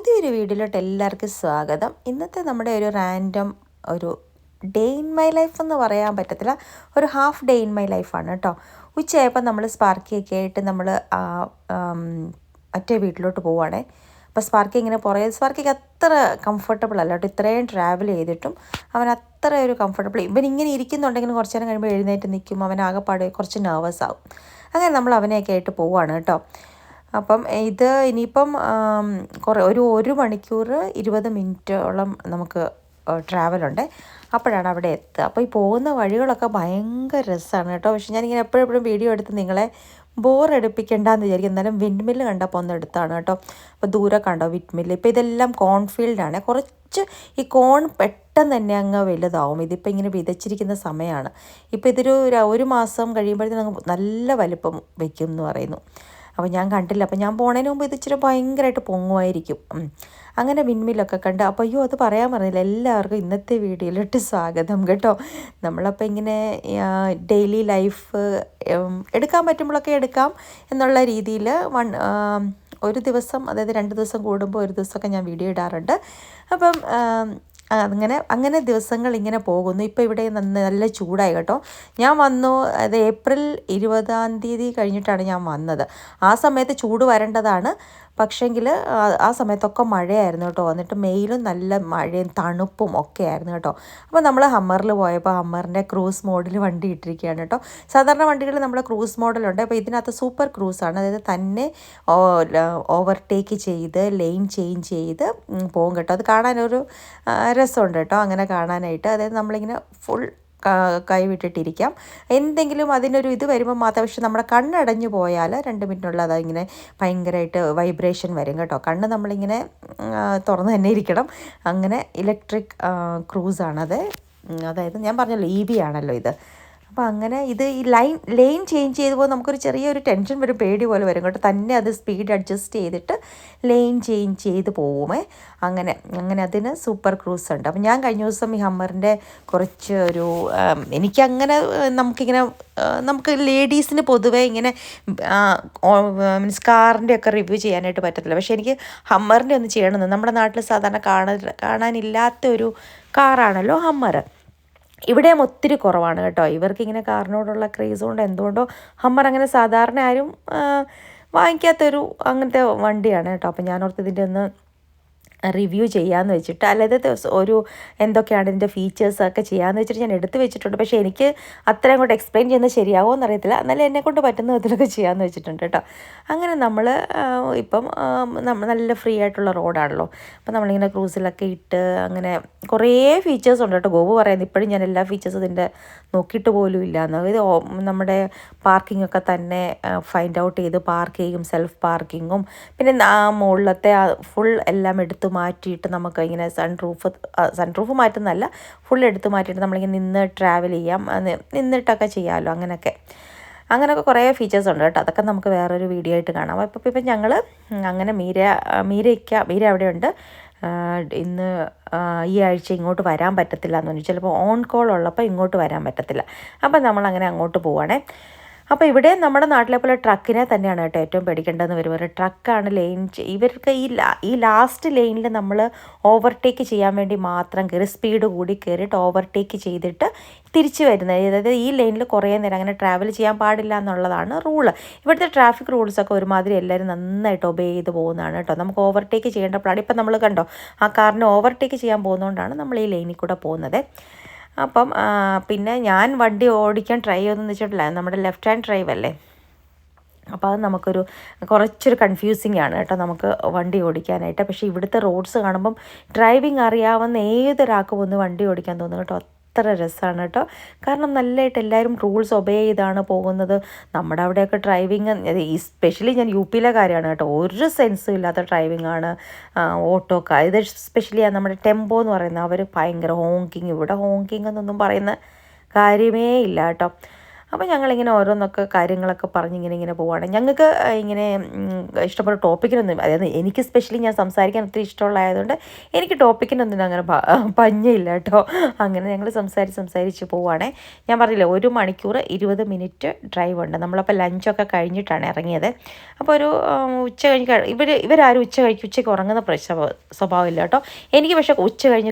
പുതിയൊരു വീഡിയോയിലോട്ട് എല്ലാവർക്കും സ്വാഗതം. ഇന്നത്തെ നമ്മുടെ ഒരു റാൻഡം ഒരു ഡേ ഇൻ മൈ ലൈഫ് എന്ന് പറയാൻ പറ്റത്തില്ല, ഒരു ഹാഫ് ഡേ ഇൻ മൈ ലൈഫാണ് കേട്ടോ. ഉച്ചയായപ്പോൾ നമ്മൾ സ്പാർക്കിയൊക്കെ ആയിട്ട് നമ്മൾ മറ്റേ വീട്ടിലോട്ട് പോവുകയാണേ. അപ്പോൾ സ്പാർക്കി ഇങ്ങനെ സ്പാർക്കിക്ക് അത്ര കംഫർട്ടബിൾ അല്ല കേട്ടോ. ഇത്രയും ട്രാവൽ ചെയ്തിട്ടും അവൻ അത്ര ഒരു കംഫർട്ടബിൾ, ഇവൻ ഇങ്ങനെ ഇരിക്കുന്നുണ്ടെങ്കിലും കുറച്ച് നേരം കഴിയുമ്പോൾ എഴുന്നേറ്റ് നിൽക്കും, അവൻ ആകെപ്പാടെ കുറച്ച് നെർവസ് ആവും. അങ്ങനെ നമ്മൾ അവനെയൊക്കെ ആയിട്ട് പോവുകയാണ് കേട്ടോ. അപ്പം ഇത് ഇനിയിപ്പം ഒരു മണിക്കൂർ 20 മിനിറ്റോളം നമുക്ക് ട്രാവലുണ്ട്. അപ്പോഴാണ് അവിടെ എത്തുക. അപ്പോൾ ഈ പോകുന്ന വഴികളൊക്കെ ഭയങ്കര രസമാണ് കേട്ടോ. പക്ഷെ ഞാനിങ്ങനെ എപ്പോഴും വീഡിയോ എടുത്ത് നിങ്ങളെ ബോറടിപ്പിക്കേണ്ടെന്ന് വിചാരിക്കും. എന്നാലും വിൻഡ് മില്ല് കണ്ടപ്പോൾ ഒന്ന് എടുത്താണ് കേട്ടോ. അപ്പോൾ ദൂരെ കണ്ടോ വിൻഡ് മില്ല്. ഇപ്പോൾ ഇതെല്ലാം കോൺഫീൽഡാണ്. കുറച്ച് ഈ കോൺ പെട്ടെന്ന് തന്നെ അങ്ങ് വലുതാവും. ഇതിപ്പോൾ ഇങ്ങനെ വിതച്ചിരിക്കുന്ന സമയമാണ്. ഇപ്പോൾ ഒരു മാസം കഴിയുമ്പോഴത്തേക്കും നല്ല വലിപ്പം വയ്ക്കും എന്ന് പറയുന്നു. അപ്പോൾ ഞാൻ കണ്ടില്ല. അപ്പോൾ ഞാൻ പോണതിന് മുമ്പ് ഇത് ഇച്ചിരി ഭയങ്കരമായിട്ട് പൊങ്ങുമായിരിക്കും. അങ്ങനെ വിൻമില്ലൊക്കെ കണ്ട്. അപ്പോൾ അയ്യോ, അത് പറയാൻ പറഞ്ഞില്ല. എല്ലാവർക്കും ഇന്നത്തെ വീഡിയോയിലോട്ട് സ്വാഗതം കേട്ടോ. നമ്മളപ്പോൾ ഇങ്ങനെ ഡെയിലി ലൈഫ് എടുക്കാൻ പറ്റുമ്പോഴൊക്കെ എടുക്കാം എന്നുള്ള രീതിയിൽ ഒരു ദിവസം, അതായത് 2 ദിവസം കൂടുമ്പോൾ ഒരു ദിവസമൊക്കെ ഞാൻ വീഡിയോ ഇടാറുണ്ട്. അപ്പം അങ്ങനെ ദിവസങ്ങൾ ഇങ്ങനെ പോകുന്നു. ഇപ്പോൾ ഇവിടെ നല്ല ചൂടായി കേട്ടോ. ഞാൻ വന്നു, അത് ഏപ്രിൽ 20-ാം തീയതി കഴിഞ്ഞിട്ടാണ് ഞാൻ വന്നത്. ആ സമയത്ത് ചൂട് വരേണ്ടതാണ്, പക്ഷേങ്കിൽ ആ സമയത്തൊക്കെ മഴയായിരുന്നു കേട്ടോ. എന്നിട്ട് മെയിലും നല്ല മഴയും തണുപ്പും ഒക്കെ ആയിരുന്നു കേട്ടോ. അപ്പോൾ നമ്മൾ ഹമ്മറിൽ പോയപ്പോൾ ഹമ്മറിൻ്റെ ക്രൂസ് മോഡിൽ വണ്ടി ഇട്ടിരിക്കുകയാണ് കേട്ടോ. സാധാരണ വണ്ടികൾ നമ്മൾ ക്രൂസ് മോഡലുണ്ട്. അപ്പോൾ ഇതിനകത്ത് സൂപ്പർ ക്രൂസാണ്. അതായത് തന്നെ ഓവർടേക്ക് ചെയ്ത് ലൈൻ ചേഞ്ച് ചെയ്ത് പോകും കേട്ടോ. അത് കാണാനൊരു രസമുണ്ട് കേട്ടോ, അങ്ങനെ കാണാനായിട്ട്. അതായത് നമ്മളിങ്ങനെ ഫുൾ കൈവിട്ടിട്ടിരിക്കാം. എന്തെങ്കിലും അതിനൊരു ഇത് വരുമ്പോൾ മാത്രം. പക്ഷെ നമ്മുടെ കണ്ണടഞ്ഞു പോയാൽ 2 മിനിറ്റിനുള്ള അതിങ്ങനെ ഭയങ്കരമായിട്ട് വൈബ്രേഷൻ വരും കേട്ടോ. കണ്ണ് നമ്മളിങ്ങനെ തുറന്ന് തന്നെ ഇരിക്കണം. അങ്ങനെ ഇലക്ട്രിക് ക്രൂസാണത്. അതായത് ഞാൻ പറഞ്ഞല്ലോ EV ആണല്ലോ ഇത്. അപ്പോൾ അങ്ങനെ ഇത് ഈ ലൈൻ ചേഞ്ച് ചെയ്തപ്പോൾ നമുക്കൊരു ചെറിയൊരു ടെൻഷൻ വരും, പേടി പോലെ വരും കേട്ടോ. തന്നെ അത് സ്പീഡ് അഡ്ജസ്റ്റ് ചെയ്തിട്ട് ലൈൻ ചേഞ്ച് ചെയ്ത് പോവുമേ. അങ്ങനെ അതിന് സൂപ്പർ ക്രൂസ് ഉണ്ട്. അപ്പോൾ ഞാൻ കഴിഞ്ഞ ദിവസം ഈ ഹമ്മറിൻ്റെ കുറച്ച് എനിക്കങ്ങനെ നമുക്ക് ലേഡീസിന് പൊതുവേ ഇങ്ങനെ മീൻസ് കാറിൻ്റെ ഒക്കെ റിവ്യൂ ചെയ്യാനായിട്ട് പറ്റത്തില്ല. പക്ഷേ എനിക്ക് ഹമ്മറിൻ്റെ ഒന്ന് ചെയ്യണമെന്ന്. നമ്മുടെ നാട്ടിൽ സാധാരണ കാണാനില്ലാത്ത ഒരു കാറാണല്ലോ ഹമ്മർ. ഇവിടെയും ഒത്തിരി കുറവാണ് കേട്ടോ. ഇവർക്കിങ്ങനെ കാറിനോടുള്ള ക്രേസ് കൊണ്ട് എന്തുകൊണ്ടോ ഹമ്മർ അങ്ങനെ സാധാരണ ആരും വാങ്ങിക്കാത്തൊരു അങ്ങനത്തെ വണ്ടിയാണ് കേട്ടോ. അപ്പോൾ ഞാനോർത്ത് ഇതിൻ്റെ ഒന്ന് റിവ്യൂ ചെയ്യാമെന്ന് വെച്ചിട്ട്, അല്ലാതെ എന്തൊക്കെയാണ് ഇതിൻ്റെ ഫീച്ചേഴ്സൊക്കെ ചെയ്യാമെന്ന് വെച്ചിട്ട് ഞാൻ എടുത്ത് വെച്ചിട്ടുണ്ട്. പക്ഷേ എനിക്ക് അത്രയും കൊണ്ട് എക്സ്പ്ലെയിൻ ചെയ്യുന്നത് ശരിയാവുമോ എന്നറിയത്തില്ല. എന്നാലും എന്നെക്കൊണ്ട് പറ്റുന്ന വിധത്തിലൊക്കെ ചെയ്യാമെന്ന് വെച്ചിട്ടുണ്ട് കേട്ടോ. അങ്ങനെ നമ്മൾ ഇപ്പം നല്ല ഫ്രീ ആയിട്ടുള്ള റോഡാണല്ലോ. അപ്പം നമ്മളിങ്ങനെ ക്രൂസിലൊക്കെ ഇട്ട് അങ്ങനെ കുറേ ഫീച്ചേഴ്സ് ഉണ്ട് കേട്ടോ. ഗോപു പറയുന്നത് ഇപ്പോഴും ഞാൻ എല്ലാ ഫീച്ചേഴ്സും ഇതിൻ്റെ നോക്കിയിട്ട് പോലും ഇല്ല എന്ന്. ഇത് നമ്മുടെ പാർക്കിംഗ് ഒക്കെ തന്നെ ഫൈൻഡ് ഔട്ട് ചെയ്ത് പാർക്ക് ചെയ്യും, സെൽഫ് പാർക്കിങ്ങും. പിന്നെ മുകളിലത്തെ ഫുൾ എല്ലാം എടുത്ത് മാറ്റിയിട്ട് നമുക്ക് ഇങ്ങനെ സൺറൂഫ് മാറ്റുന്നതല്ല, ഫുൾ എടുത്ത് മാറ്റിയിട്ട് നമ്മളിങ്ങനെ നിന്ന് ട്രാവൽ ചെയ്യാം, നിന്നിട്ടൊക്കെ ചെയ്യാമല്ലോ. അങ്ങനെയൊക്കെ കുറേ ഫീച്ചേഴ്സ് ഉണ്ട് കേട്ടോ. അതൊക്കെ നമുക്ക് വേറൊരു വീഡിയോ ആയിട്ട് കാണാം. ഇപ്പം ഞങ്ങൾ അങ്ങനെ മീര അവിടെയുണ്ട്. ഇന്ന് ഈ ആഴ്ച ഇങ്ങോട്ട് വരാൻ പറ്റത്തില്ല എന്ന് പറഞ്ഞു. ചിലപ്പോൾ ഓൺ കോൾ ഉള്ളപ്പോൾ ഇങ്ങോട്ട് വരാൻ പറ്റത്തില്ല. അപ്പം നമ്മളങ്ങനെ അങ്ങോട്ട് പോവുകയാണേ. അപ്പോൾ ഇവിടെ നമ്മുടെ നാട്ടിലെ പോലെ ട്രക്കിനെ തന്നെയാണ് കേട്ടോ ഏറ്റവും പേടിക്കേണ്ടതെന്ന് വരുമ്പോൾ. ട്രക്കാണ് ഇവർക്ക് ഈ ലാസ്റ്റ് ലൈനിൽ നമ്മൾ ഓവർടേക്ക് ചെയ്യാൻ വേണ്ടി മാത്രം കയറി സ്പീഡ് കൂടി കയറിയിട്ട് ഓവർടേക്ക് ചെയ്തിട്ട് തിരിച്ച് വരുന്നത്. അതായത് ഈ ലൈനിൽ കുറേ നേരം അങ്ങനെ ട്രാവൽ ചെയ്യാൻ പാടില്ല എന്നുള്ളതാണ് റൂള്. ഇവിടുത്തെ ട്രാഫിക് റൂൾസൊക്കെ ഒരുമാതിരി എല്ലാവരും നന്നായിട്ട് ഒബേ ചെയ്ത് പോകുന്നതാണ് കേട്ടോ. നമുക്ക് ഓവർടേക്ക് ചെയ്യേണ്ടപ്പോഴാണ് ഇപ്പം നമ്മൾ കണ്ടോ ആ കാറിനെ ഓവർടേക്ക് ചെയ്യാൻ പോകുന്നതുകൊണ്ടാണ് നമ്മൾ ഈ ലൈനിൽ കൂടെ പോകുന്നത്. അപ്പം പിന്നെ ഞാൻ വണ്ടി ഓടിക്കാൻ ട്രൈ ചെയ്തെന്ന് വെച്ചിട്ടില്ല, നമ്മുടെ ലെഫ്റ്റ് ഹാൻഡ് ഡ്രൈവ് അല്ലേ. അപ്പോൾ അത് കുറച്ചൊരു കൺഫ്യൂസിങ് ആണ് കേട്ടോ നമുക്ക് വണ്ടി ഓടിക്കാനായിട്ട്. പക്ഷേ ഇവിടുത്തെ റോഡ്സ് കാണുമ്പം ഡ്രൈവിംഗ് അറിയാവുന്ന ഏതൊരാൾക്കും ഒന്ന് വണ്ടി ഓടിക്കാൻ തോന്നും കേട്ടോ. അത്ര രസമാണ് കേട്ടോ. കാരണം നല്ലതായിട്ട് എല്ലാവരും റൂൾസ് ഒബേ ചെയ്താണ് പോകുന്നത്. നമ്മുടെ അവിടെയൊക്കെ ഡ്രൈവിങ്, സ്പെഷ്യലി ഞാൻ UP-യിലെ കാര്യമാണ് കേട്ടോ, ഒരു സെൻസും ഇല്ലാത്ത ഡ്രൈവിംഗ് ആണ് ഓട്ടോക്കാർ. ഇത് സ്പെഷ്യലി നമ്മുടെ ടെമ്പോ എന്ന് പറയുന്നത് അവർ ഭയങ്കര ഹോങ്കിങ്. ഇവിടെ ഹോങ്കിങ് എന്നൊന്നും പറയുന്ന കാര്യമേ ഇല്ല കേട്ടോ. അപ്പോൾ ഞങ്ങളിങ്ങനെ ഓരോന്നൊക്കെ കാര്യങ്ങളൊക്കെ പറഞ്ഞ് ഇങ്ങനെ പോവുകയാണ്. ഞങ്ങൾക്ക് ഇങ്ങനെ ഇഷ്ടപ്പെട്ട ടോപ്പിക്കിനൊന്നും, അതായത് എനിക്ക് സ്പെഷ്യലി ഞാൻ സംസാരിക്കാൻ ഒത്തിരി ഇഷ്ടമുള്ളതായതുകൊണ്ട് എനിക്ക് ടോപ്പിക്കിനൊന്നും അങ്ങനെ പഞ്ഞില്ല കേട്ടോ. അങ്ങനെ ഞങ്ങൾ സംസാരിച്ച് പോവുകയാണേ. ഞാൻ പറഞ്ഞില്ലേ 1 മണിക്കൂർ 20 മിനിറ്റ് ഡ്രൈവ് ഉണ്ട്. നമ്മളപ്പോൾ ലഞ്ചൊക്കെ കഴിഞ്ഞിട്ടാണ് ഇറങ്ങിയത്. അപ്പോൾ ഒരു ഉച്ച കഴിഞ്ഞ് ഇവരാരും ഉച്ചയ്ക്ക് ഉറങ്ങുന്ന സ്വഭാവമില്ല കേട്ടോ. എനിക്ക് പക്ഷേ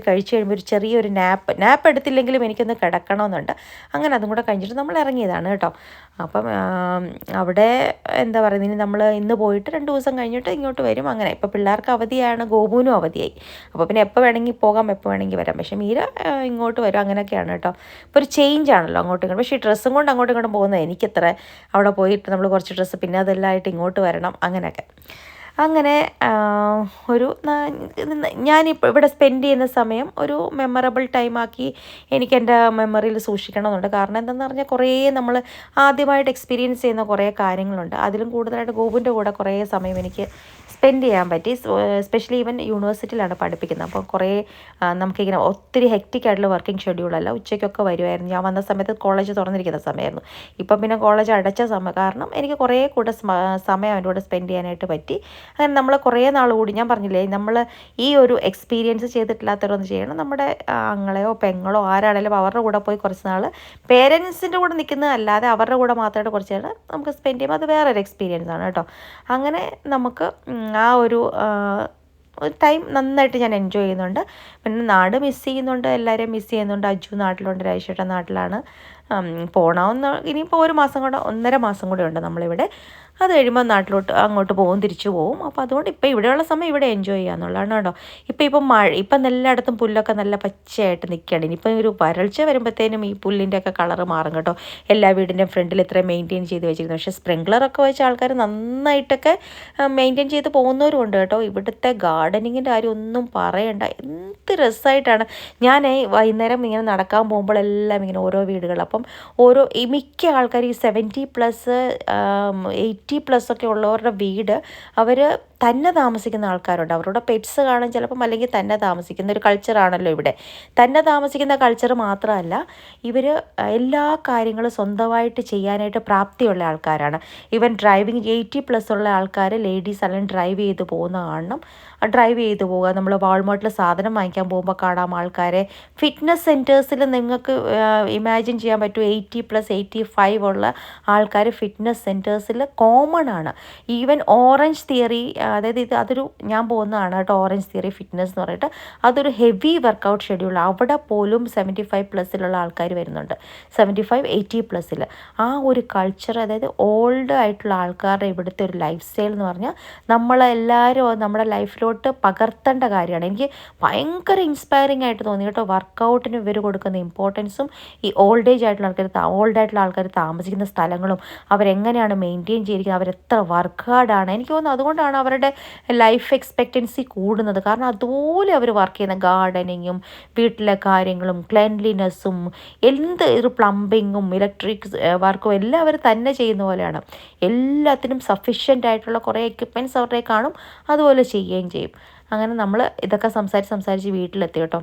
കഴിച്ച് കഴിയുമ്പോൾ ഒരു ചെറിയൊരു നാപ്പ് എടുത്തില്ലെങ്കിലും എനിക്കൊന്ന് കിടക്കണമെന്നുണ്ട്. അങ്ങനെ അതും കൂടെ കഴിഞ്ഞിട്ട് നമ്മൾ ഇറങ്ങിയതാണ് കേട്ടോ. അപ്പം അവിടെ എന്താ പറയുന്നത്, ഇനി നമ്മൾ ഇന്ന് പോയിട്ട് 2 ദിവസം കഴിഞ്ഞിട്ട് ഇങ്ങോട്ട് വരും. അങ്ങനെ ഇപ്പോൾ പിള്ളേർക്ക് അവധിയാണ്, ഗോപുവിനും അവധിയായി. അപ്പോൾ പിന്നെ എപ്പോൾ വേണമെങ്കിൽ പോകാം, എപ്പോൾ വേണമെങ്കിൽ വരാം. പക്ഷേ മീര ഇങ്ങോട്ട് വരും. അങ്ങനെയൊക്കെയാണ് കേട്ടോ. ഇപ്പോൾ ഒരു ചേഞ്ച് ആണല്ലോ അങ്ങോട്ടും ഇങ്ങോട്ടും. പക്ഷേ ഈ ഡ്രസ്സും കൊണ്ട് അങ്ങോട്ടും ഇങ്ങോട്ടും പോകുന്നത് എനിക്കത്ര, അവിടെ പോയിട്ട് നമ്മൾ കുറച്ച് ഡ്രസ്സ് പിന്നെ അതെല്ലാം ആയിട്ട് ഇങ്ങോട്ട് വരണം, അങ്ങനെയൊക്കെ. അങ്ങനെ ഞാനിപ്പോൾ ഇവിടെ സ്പെൻഡ് ചെയ്യുന്ന സമയം ഒരു മെമ്മറബിൾ ടൈമാക്കി എനിക്ക് എൻ്റെ മെമ്മറിയിൽ സൂക്ഷിക്കണമെന്നുണ്ട്. കാരണം എന്താണെന്ന് പറഞ്ഞാൽ കുറേ നമ്മൾ ആദ്യമായിട്ട് എക്സ്പീരിയൻസ് ചെയ്യുന്ന കുറേ കാര്യങ്ങളുണ്ട്. അതിലും കൂടുതലായിട്ട് ഗോപുവിൻ്റെ കൂടെ കുറേ സമയം എനിക്ക് സ്പെൻഡ് ചെയ്യാൻ പറ്റി. എസ്പെഷ്യലി ഇവൻ യൂണിവേഴ്സിറ്റിയിലാണ് പഠിപ്പിക്കുന്നത്. അപ്പോൾ കുറേ നമുക്കിങ്ങനെ ഒത്തിരി ഹെക്റ്റിക് ആയിട്ടുള്ള വർക്കിംഗ് ഷെഡ്യൂളല്ല. ഉച്ചയ്ക്കൊക്കെ വരുമായിരുന്നു. ഞാൻ വന്ന സമയത്ത് കോളേജ് തുറന്നിരിക്കുന്ന സമയമായിരുന്നു. ഇപ്പം പിന്നെ കോളേജ് അടച്ച സമയം കാരണം എനിക്ക് കുറേ കൂടെ സമയം അവൻ്റെ കൂടെ സ്പെൻഡ് ചെയ്യാനായിട്ട് പറ്റി. അങ്ങനെ നമ്മൾ കുറേ നാൾ കൂടി, ഞാൻ പറഞ്ഞില്ലേ, നമ്മൾ ഈ ഒരു എക്സ്പീരിയൻസ് ചെയ്തിട്ടില്ലാത്തവരൊന്നും ചെയ്യണം. നമ്മുടെ ആങ്ങളെയോ പെങ്ങളോ ആരാണെങ്കിലും അവരുടെ കൂടെ പോയി കുറച്ച് നാൾ പേരൻസിൻ്റെ കൂടെ നിൽക്കുന്നതല്ലാതെ അവരുടെ കൂടെ മാത്രമായിട്ട് കുറച്ച് നാൾ നമുക്ക് സ്പെൻഡ് ചെയ്യുമ്പോൾ അത് വേറൊരു എക്സ്പീരിയൻസ് ആണ് കേട്ടോ. അങ്ങനെ നമുക്ക് ആ ഒരു ടൈം നന്നായിട്ട് ഞാൻ എൻജോയ് ചെയ്യുന്നുണ്ട്. പിന്നെ നാട് മിസ് ചെയ്യുന്നുണ്ട്, എല്ലാവരെയും മിസ് ചെയ്യുന്നുണ്ട്. അജു നാട്ടിലുണ്ട്, രാജേട്ടൻ നാട്ടിലാണ്. പോകണമെന്ന് ഇനിയിപ്പോൾ 1 മാസം കൂടെ, 1.5 മാസം കൂടെ ഉണ്ട് നമ്മളിവിടെ. അത് കഴിയുമ്പോൾ അങ്ങോട്ട് പോകും, തിരിച്ചു പോകും. അപ്പോൾ അതുകൊണ്ട് ഇപ്പോൾ ഇവിടെയുള്ള സമയം ഇവിടെ എൻജോയ് ചെയ്യാന്നുള്ളതാണ് കേട്ടോ. ഇപ്പം എല്ലായിടത്തും പുല്ലൊക്കെ നല്ല പച്ചയായിട്ട് നിൽക്കുകയാണ്. ഇനിയിപ്പോൾ ഒരു വരൾച്ച വരുമ്പോഴത്തേനും ഈ പുല്ലിൻ്റെയൊക്കെ കളറ് മാറും കേട്ടോ. എല്ലാ വീടിൻ്റെയും ഫ്രണ്ടിൽ ഇത്രയും മെയിൻറ്റെയിൻ ചെയ്ത് വെച്ചിരിക്കുന്നത്. പക്ഷേ സ്പ്രിംഗ്ലറൊക്കെ വെച്ച ആൾക്കാർ നന്നായിട്ടൊക്കെ മെയിൻറ്റെയിൻ ചെയ്ത് പോകുന്നവരും ഉണ്ട് കേട്ടോ. ഇവിടുത്തെ ഗാർഡനിങ്ങിൻ്റെ കാര്യം ഒന്നും പറയണ്ട, എന്ത് രസമായിട്ടാണ്. ഞാൻ വൈകുന്നേരം ഇങ്ങനെ നടക്കാൻ പോകുമ്പോഴെല്ലാം ഇങ്ങനെ ഓരോ വീടുകൾ, അപ്പം മിക്ക ആൾക്കാർ ഈ 70+ 80+ ഒക്കെ ഉള്ളവരുടെ വീട് അവർ തന്നെ താമസിക്കുന്ന ആൾക്കാരുണ്ട്. അവരുടെ പെറ്റ്സ് കാണും ചിലപ്പം, അല്ലെങ്കിൽ തന്നെ താമസിക്കുന്ന ഒരു കൾച്ചറാണല്ലോ ഇവിടെ. തന്നെ താമസിക്കുന്ന കൾച്ചർ മാത്രമല്ല, ഇവർ എല്ലാ കാര്യങ്ങളും സ്വന്തമായിട്ട് ചെയ്യാനായിട്ട് പ്രാപ്തിയുള്ള ആൾക്കാരാണ്. ഈവൻ ഡ്രൈവിങ് 80+ ഉള്ള ആൾക്കാർ, ലേഡീസ് അല്ലെങ്കിൽ ഡ്രൈവ് ചെയ്ത് പോകുന്ന കാണണം. ഡ്രൈവ് ചെയ്ത് പോവുക. നമ്മൾ വാൾമാർട്ടിൽ സാധനം വാങ്ങിക്കാൻ പോകുമ്പോൾ കാണാം ആൾക്കാരെ. ഫിറ്റ്നസ് സെൻറ്റേഴ്സിൽ നിങ്ങൾക്ക് ഇമാജിൻ ചെയ്യാൻ പറ്റും, 80+ 85 ഉള്ള ആൾക്കാർ ഫിറ്റ്നസ് സെൻറ്റേഴ്സിൽ കോമൺ ആണ്. ഈവൻ ഓറഞ്ച് തിയറി, അതായത് അതൊരു, ഞാൻ പോകുന്നതാണ് കേട്ടോ ഓറഞ്ച് തിയറി ഫിറ്റ്നസ് എന്ന് പറഞ്ഞിട്ട്. അതൊരു ഹെവി വർക്കൗട്ട് ഷെഡ്യൂൾ. അവിടെ പോലും 75+ ആൾക്കാർ വരുന്നുണ്ട്, 75 80+. ആ ഒരു കൾച്ചർ, അതായത് ഓൾഡ് ആയിട്ടുള്ള ആൾക്കാരുടെ ഇവിടുത്തെ ഒരു ലൈഫ് സ്റ്റൈൽ എന്ന് പറഞ്ഞാൽ നമ്മളെല്ലാവരും നമ്മുടെ ലൈഫിലോട്ട് പകർത്തേണ്ട കാര്യമാണ്. എനിക്ക് ഭയങ്കര ഇൻസ്പയറിംഗ് ആയിട്ട് തോന്നി കേട്ടോ. വർക്കൗട്ടിന് ഇവർ കൊടുക്കുന്ന ഇമ്പോർട്ടൻസും ഈ ഓൾഡായിട്ടുള്ള ആൾക്കാർ താമസിക്കുന്ന സ്ഥലങ്ങളും അവരെങ്ങനെയാണ് മെയിൻറ്റെയിൻ ചെയ്തിരിക്കുന്നത്, അവരെത്ര വർക്ക് ഹാർഡാണ്. എനിക്ക് തോന്നുന്നു അതുകൊണ്ടാണ് അവരുടെ ലൈഫ് എക്സ്പെക്റ്റൻസി കൂടുന്നത്. കാരണം അതുപോലെ അവർ വർക്ക് ചെയ്യുന്ന ഗാർഡനിങ്ങും വീട്ടിലെ കാര്യങ്ങളും ക്ലെൻലിനെസ്സും ഒരു പ്ലംബിങ്ങും ഇലക്ട്രിക് വർക്കും എല്ലാം അവർ തന്നെ ചെയ്യുന്ന പോലെയാണ്. എല്ലാത്തിനും സഫിഷ്യൻ്റ് ആയിട്ടുള്ള കുറേ എക്യുപ്മെൻറ്റ്സ് അവരുടെ കാണും, അതുപോലെ ചെയ്യുകയും ചെയ്യും. അങ്ങനെ നമ്മൾ ഇതൊക്കെ സംസാരിച്ച് വീട്ടിലെത്തി കേട്ടോ.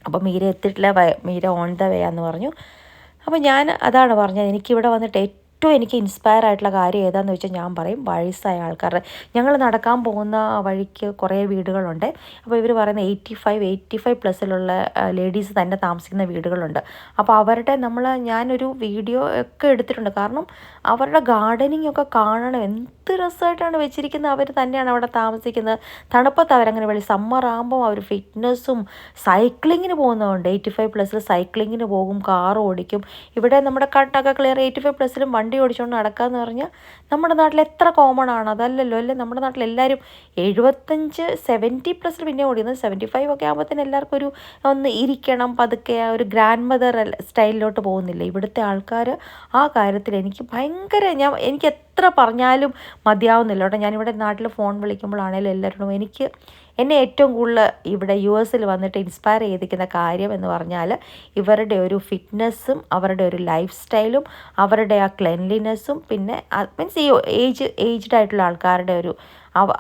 അപ്പോൾ മീര എത്തിയിട്ടില്ല, മീര ഓൺ ദ വേ എന്ന് പറഞ്ഞു. അപ്പോൾ ഞാൻ അതാണ് പറഞ്ഞത്, എനിക്കിവിടെ വന്നിട്ട് എനിക്ക് ഇൻസ്പയർ ആയിട്ടുള്ള കാര്യം ഏതാണെന്ന് വെച്ചാൽ ഞാൻ പറയും, വയസ്സായ ആൾക്കാരുടെ. ഞങ്ങൾ നടക്കാൻ പോകുന്ന വഴിക്ക് കുറേ വീടുകളുണ്ട്. അപ്പോൾ ഇവർ പറയുന്ന 85+ ലേഡീസ് തന്നെ താമസിക്കുന്ന വീടുകളുണ്ട്. അപ്പോൾ അവരുടെ ഞാനൊരു വീഡിയോ ഒക്കെ എടുത്തിട്ടുണ്ട്. കാരണം അവരുടെ ഗാർഡനിങ് ഒക്കെ കാണണം, എന്ത് രസമായിട്ടാണ് വെച്ചിരിക്കുന്നത്. അവർ തന്നെയാണ് അവിടെ താമസിക്കുന്നത്. തണുപ്പത്ത് അവരങ്ങനെ സമ്മർ ആകുമ്പോൾ അവർ ഫിറ്റ്നസ്സും സൈക്ലിങ്ങിന് പോകുന്നതുകൊണ്ട് 85+ സൈക്ലിങ്ങിന് പോകും, കാർ ഓടിക്കും. ഇവിടെ നമ്മുടെ കണ്ണൊക്കെ ക്ലിയർ 85+ലും വണ്ടി ഓടിച്ചുകൊണ്ട് നടക്കാമെന്ന് പറഞ്ഞാൽ നമ്മുടെ നാട്ടിൽ എത്ര കോമൺ ആണ്. അതല്ലല്ലോ അല്ലേ? നമ്മുടെ നാട്ടിൽ എല്ലാവരും 75 70+ പിന്നെ ഓടിക്കുന്നത്. 75 ഒക്കെ ആകുമ്പോഴത്തേന് എല്ലാവർക്കും ഒന്ന് ഇരിക്കണം, പതുക്കെ ഒരു ഗ്രാൻഡ് മദർ സ്റ്റൈലിലോട്ട് പോകുന്നില്ല. ഇവിടുത്തെ ആൾക്കാർ ആ കാര്യത്തിൽ എനിക്ക് എനിക്ക് എത്ര പറഞ്ഞാലും മതിയാവുന്നില്ല കേട്ടോ. ഞാനിവിടെ നാട്ടിൽ ഫോൺ വിളിക്കുമ്പോഴാണേലും എല്ലാവരോടും എന്നെ ഏറ്റവും കൂടുതൽ ഇവിടെ US വന്നിട്ട് ഇൻസ്പയർ ചെയ്തിരിക്കുന്ന കാര്യം എന്ന് പറഞ്ഞാൽ ഇവരുടെ ഒരു ഫിറ്റ്നസ്സും അവരുടെ ഒരു ലൈഫ് സ്റ്റൈലും അവരുടെ ആ ക്ലെൻലിനെസ്സും പിന്നെ മീൻസ് ഈ ഏജ്ഡ് ആയിട്ടുള്ള ആൾക്കാരുടെ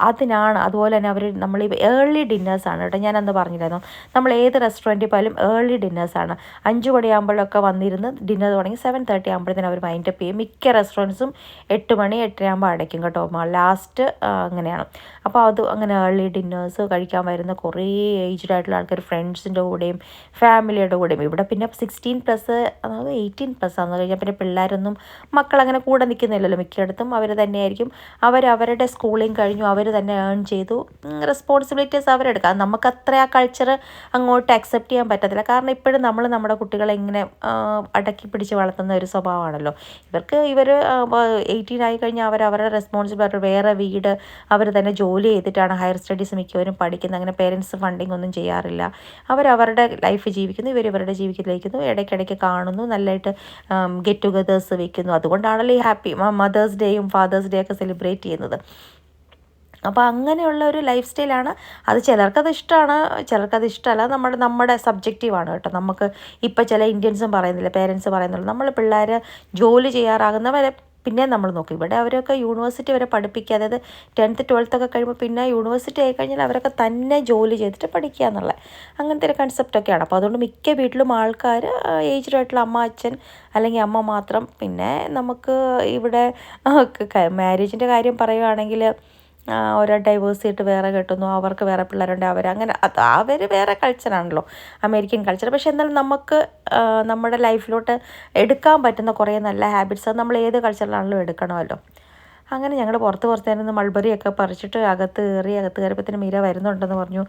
അതിനാണ്. അതുപോലെ തന്നെ അവർ നമ്മൾ ഈ ഏർലി ഡിന്നേഴ്സാണ് കേട്ടോ. ഞാൻ അന്ന് പറഞ്ഞിരുന്നു, നമ്മൾ ഏത് റെസ്റ്റോറൻറ്റിൽ പോയാലും ഏർലി ഡിന്നേഴ്സാണ്. 5 മണിയാകുമ്പോഴൊക്കെ വന്നിരുന്ന് ഡിന്നർ തുടങ്ങി 7:30 ആകുമ്പോഴത്തേനും അവർ വൈൻഡപ്പ് ചെയ്യും. മിക്ക റെസ്റ്റോറൻറ്റ്സും 8 മണി 8:30 ആകുമ്പോൾ അടയ്ക്കും കേട്ടോ. ലാസ്റ്റ് അങ്ങനെയാണ്. അപ്പോൾ അത് അങ്ങനെ ഏർലി ഡിന്നേഴ്സ് കഴിക്കാൻ വരുന്ന കുറേ ഏജ്ഡ് ആയിട്ടുള്ള ആൾക്കാർ ഫ്രണ്ട്സിൻ്റെ കൂടെയും ഫാമിലിയുടെ കൂടെയും. ഇവിടെ പിന്നെ 16+, അതായത് 18+ ആണെന്ന് കഴിഞ്ഞാൽ പിന്നെ പിള്ളേരൊന്നും മക്കളങ്ങനെ കൂടെ നിൽക്കുന്നില്ലല്ലോ. മിക്കയിടത്തും അവർ തന്നെയായിരിക്കും. അവരവരുടെ സ്കൂളിങ് കഴിഞ്ഞു, അവർ തന്നെ ഏൺ ചെയ്തു, റെസ്പോൺസിബിലിറ്റീസ് അവരെടുക്കാം. നമുക്കത്ര ആ കൾച്ചർ അങ്ങോട്ട് അക്സെപ്റ്റ് ചെയ്യാൻ പറ്റത്തില്ല. കാരണം ഇപ്പോഴും നമ്മൾ നമ്മുടെ കുട്ടികളെ ഇങ്ങനെ അടക്കി പിടിച്ച് വളർത്തുന്ന ഒരു സ്വഭാവമാണല്ലോ. ഇവർ 18 ആയി കഴിഞ്ഞാൽ അവരവരുടെ റെസ്പോൺസിബിലിറ്റി, വേറെ വീട്, അവർ തന്നെ ജോലി ചെയ്തിട്ടാണ് ഹയർ സ്റ്റഡീസ് മിക്കവരും പഠിക്കുന്നത്. അങ്ങനെ പേരൻസ് ഫണ്ടിങ് ഒന്നും ചെയ്യാറില്ല. അവരവരുടെ ലൈഫ് ജീവിക്കുന്നു, ഇവരുടെ ജീവിതത്തിലേക്കുന്നു, ഇടയ്ക്കിടയ്ക്ക് കാണുന്നു, നല്ലതായിട്ട് ഗെറ്റ് ടുഗദേഴ്സ് വെക്കുന്നു. അതുകൊണ്ടാണല്ലോ ഈ ഹാപ്പി മദേഴ്സ് ഡേയും ഫാദേഴ്സ് ഡേ ഒക്കെ സെലിബ്രേറ്റ് ചെയ്യുന്നത്. അപ്പോൾ അങ്ങനെയുള്ള ഒരു ലൈഫ് സ്റ്റൈലാണ്. അത് ചിലർക്കത് ഇഷ്ടമാണ്, ചിലർക്കത് ഇഷ്ടമല്ല. നമ്മുടെ സബ്ജക്റ്റീവാണ് കേട്ടോ. നമുക്ക് ഇപ്പോൾ ചില ഇന്ത്യൻസും പറയുന്നില്ല, പേരൻസ് പറയുന്നുള്ളൂ, നമ്മൾ പിള്ളേർ ജോലി ചെയ്യാറാകുന്നവരെ പിന്നെ നമ്മൾ നോക്കും. ഇവിടെ അവരൊക്കെ യൂണിവേഴ്സിറ്റി വരെ പഠിപ്പിക്കുക, അതായത് 10th 12th ഒക്കെ കഴിയുമ്പോൾ പിന്നെ യൂണിവേഴ്സിറ്റി ആയി കഴിഞ്ഞാൽ അവരൊക്കെ തന്നെ ജോലി ചെയ്തിട്ട് പഠിക്കുക എന്നുള്ള അങ്ങനത്തെ ഒരു കൺസെപ്റ്റൊക്കെയാണ്. അപ്പോൾ അതുകൊണ്ട് മിക്ക വീട്ടിലും ആൾക്കാർ ഏജ്ഡ് ആയിട്ടുള്ള അമ്മ, അച്ഛൻ അല്ലെങ്കിൽ അമ്മ മാത്രം. പിന്നെ നമുക്ക് ഇവിടെ മാരേജിൻ്റെ കാര്യം പറയുകയാണെങ്കിൽ ഓരോ ഡൈവേഴ്സ് ചെയ്തിട്ട് വേറെ കെട്ടുന്നു, അവർക്ക് വേറെ പിള്ളേരുണ്ട്, അവരങ്ങനെ അവർ വേറെ കൾച്ചറാണല്ലോ, അമേരിക്കൻ കൾച്ചർ. പക്ഷെ എന്നാലും നമുക്ക് നമ്മുടെ ലൈഫിലോട്ട് എടുക്കാൻ പറ്റുന്ന കുറേ നല്ല ഹാബിറ്റ്സ് അത് നമ്മൾ ഏത് കൾച്ചറിലാണെങ്കിലും എടുക്കണമല്ലോ. അങ്ങനെ ഞങ്ങൾ പുറത്ത് മൾബറിയൊക്കെ പറിച്ചിട്ട് അകത്ത് കയറിയപ്പോഴത്തേനും മീര വരുന്നുണ്ടെന്ന് പറഞ്ഞു.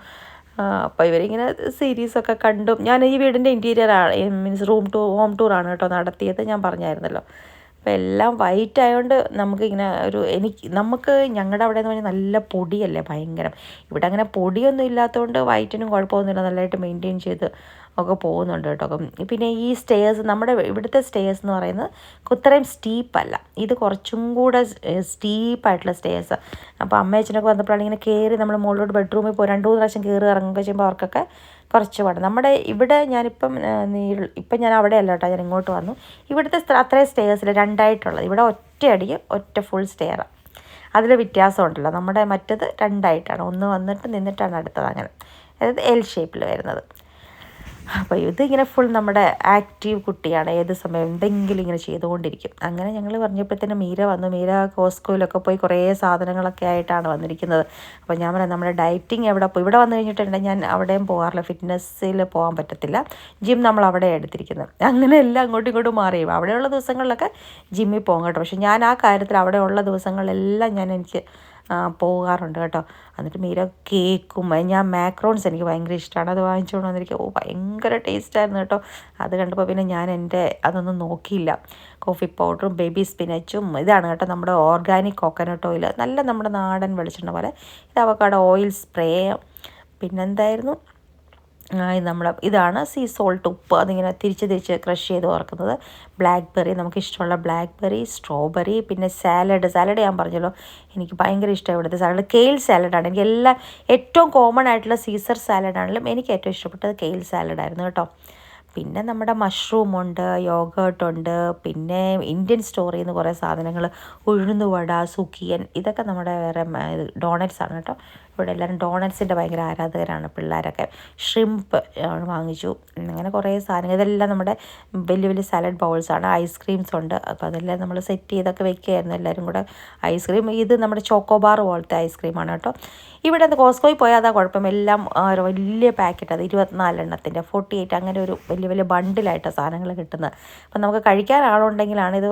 അപ്പോൾ ഇവരിങ്ങനെ സീരീസൊക്കെ കണ്ടും, ഞാൻ ഈ വീടിൻ്റെ ഇൻറ്റീരിയറാണ്, മീൻസ് ഹോം ടൂറാണ് കേട്ടോ നടത്തിയത്, ഞാൻ പറഞ്ഞായിരുന്നല്ലോ. അപ്പോൾ എല്ലാം വൈറ്റ് ആയതുകൊണ്ട് നമുക്കിങ്ങനെ നമുക്ക് ഞങ്ങളുടെ അവിടെ എന്ന് പറഞ്ഞാൽ നല്ല പൊടിയല്ലേ ഭയങ്കരം. ഇവിടെ അങ്ങനെ പൊടിയൊന്നും ഇല്ലാത്തതുകൊണ്ട് വൈറ്റിനും കുഴപ്പമൊന്നുമില്ല, നല്ലതായിട്ട് മെയിൻറ്റെയിൻ ചെയ്ത് ഒക്കെ പോകുന്നുണ്ട് കേട്ടോ. പിന്നെ ഈ സ്റ്റേഴ്സ്, നമ്മുടെ ഇവിടുത്തെ സ്റ്റേഴ്സ് എന്ന് പറയുന്നത് ഇത്രയും സ്റ്റീപ്പല്ല, ഇത് കുറച്ചും കൂടെ സ്റ്റീപ്പായിട്ടുള്ള സ്റ്റേഴ്സ്. അപ്പോൾ അമ്മയച്ഛനൊക്കെ വന്നപ്പോഴാണ് ഇങ്ങനെ കയറി നമ്മൾ മുകളിലോട്ട് ബെഡ്റൂമിൽ പോയി 2-3 പ്രാവശ്യം കയറി ഇറങ്ങുക ചെയ്യുമ്പോൾ അവർക്കൊക്കെ കുറച്ച് പാട്. നമ്മുടെ ഇവിടെ ഞാനിപ്പം ഞാൻ അവിടെ അല്ല കേട്ടോ, ഞാൻ ഇങ്ങോട്ട് വന്നു. ഇവിടുത്തെ അത്രയും സ്റ്റേഴ്സിൽ 2ആയിട്ടുള്ളത്, ഇവിടെ ഒറ്റയടിക്ക് ഒറ്റ ഫുൾ സ്റ്റെയറാണ്. അതിൽ വ്യത്യാസമുണ്ടല്ലോ, നമ്മുടെ മറ്റത് 2ആയിട്ടാണ്, ഒന്ന് വന്നിട്ട് നിന്നിട്ടാണ് അടുത്തത്, അങ്ങനെ, അതായത് L ഷേപ്പിൽ വരുന്നത്. അപ്പോൾ ഇതിങ്ങനെ ഫുൾ നമ്മുടെ ആക്റ്റീവ് കുട്ടിയാണ്, ഏത് സമയം എന്തെങ്കിലും ഇങ്ങനെ ചെയ്തുകൊണ്ടിരിക്കും. അങ്ങനെ ഞങ്ങൾ പറഞ്ഞപ്പോഴത്തേനും മീര വന്നു. മീര കോസ്കോയിലൊക്കെ പോയി കുറേ സാധനങ്ങളൊക്കെ ആയിട്ടാണ് വന്നിരിക്കുന്നത്. അപ്പോൾ ഞാൻ പറയാം, നമ്മുടെ ഡയറ്റിങ് എവിടെ പോയി, ഇവിടെ വന്നു കഴിഞ്ഞിട്ടുണ്ടെങ്കിൽ ഞാൻ അവിടെയും പോകാറില്ല, ഫിറ്റ്നസ്സിൽ പോകാൻ പറ്റത്തില്ല, ജിം നമ്മൾ അവിടെ എടുത്തിരിക്കുന്നത്. അങ്ങനെ എല്ലാം അങ്ങോട്ടും ഇങ്ങോട്ടും മാറി. അവിടെയുള്ള ദിവസങ്ങളിലൊക്കെ ജിമ്മിൽ പോകും കേട്ടോ. പക്ഷെ ഞാൻ ആ കാര്യത്തിൽ അവിടെയുള്ള ദിവസങ്ങളിലെല്ലാം എനിക്ക് പോകാറുണ്ട് കേട്ടോ. എന്നിട്ട് മീര കേക്കും, ഞാൻ മാക്രോൺസ് എനിക്ക് ഭയങ്കര ഇഷ്ടമാണ്, അത് വാങ്ങിച്ചുകൊണ്ട് വന്നിരിക്കുക. ഭയങ്കര ടേസ്റ്റായിരുന്നു കേട്ടോ. അത് കണ്ടപ്പോൾ പിന്നെ ഞാൻ അതൊന്നും നോക്കിയില്ല. കോഫി പൗഡറും ബേബി സ്പിനച്ചും ഇതാണ് കേട്ടോ നമ്മുടെ ഓർഗാനിക് കോക്കനട്ട് ഓയിൽ, നല്ല നമ്മുടെ നാടൻ വെളിച്ചെണ്ണ പോലെ. ഇത് അവക്കാഡോ ഓയിൽ സ്പ്രേ, പിന്നെന്തായിരുന്നു ഇതാണ് സീ സോൾട്ട്, ഉപ്പ്, അതിങ്ങനെ തിരിച്ച് ക്രഷ് ചെയ്ത് ഓർക്കുന്നത്. ബ്ലാക്ക്ബെറി, നമുക്കിഷ്ടമുള്ള ബ്ലാക്ക്ബെറി, സ്ട്രോബെറി, പിന്നെ സാലഡ് ഞാൻ പറഞ്ഞല്ലോ, എനിക്ക് ഭയങ്കര ഇഷ്ടമാണ് ഇവിടുത്തെ സാലഡ്. കെയിൽ സാലഡാണ് എനിക്ക് ഏറ്റവും കോമൺ ആയിട്ടുള്ള സീസർ സാലഡാണെങ്കിലും എനിക്ക് ഏറ്റവും ഇഷ്ടപ്പെട്ടത് കെയിൽ സാലഡായിരുന്നു കേട്ടോ. പിന്നെ നമ്മുടെ മഷ്റൂമുണ്ട്, യോഗേർട്ടുണ്ട്, പിന്നെ ഇന്ത്യൻ സ്റ്റോറിൽ നിന്ന് കുറേ സാധനങ്ങൾ, ഉഴുന്നുവട, സുഖിയൻ, ഇതൊക്കെ നമ്മുടെ വേറെ ഡോണറ്റ്സ് ആണ് കേട്ടോ. ഇവിടെ എല്ലാവരും ഡോണറ്റ്സിൻ്റെ ഭയങ്കര ആരാധകരാണ് പിള്ളേരൊക്കെ. ഷ്രിംപ് വാങ്ങിച്ചു, അങ്ങനെ കുറേ സാധനങ്ങൾ. ഇതെല്ലാം നമ്മുടെ വലിയ വലിയ സാലഡ് ബൗൾസാണ്. ഐസ്ക്രീംസ് ഉണ്ട്, അപ്പോൾ അതെല്ലാം നമ്മൾ സെറ്റ് ചെയ്തൊക്കെ വെക്കുകയായിരുന്നു എല്ലാവരും കൂടെ. ഐസ്ക്രീം ഇത് നമ്മുടെ ചോക്കോബാർ പോലത്തെ ഐസ്ക്രീമാണ് കേട്ടോ. ഇവിടെ കോസ്കോയിൽ പോയാൽ അതാ കുഴപ്പം, എല്ലാം വലിയ പാക്കറ്റ്, അത് 24 എണ്ണത്തിൻ്റെ 48, അങ്ങനെ ഒരു വലിയ ബണ്ടിലായിട്ട് സാധനങ്ങൾ കിട്ടുന്നത്. അപ്പം നമുക്ക് കഴിക്കാൻ ആളുണ്ടെങ്കിലാണ് ഇത്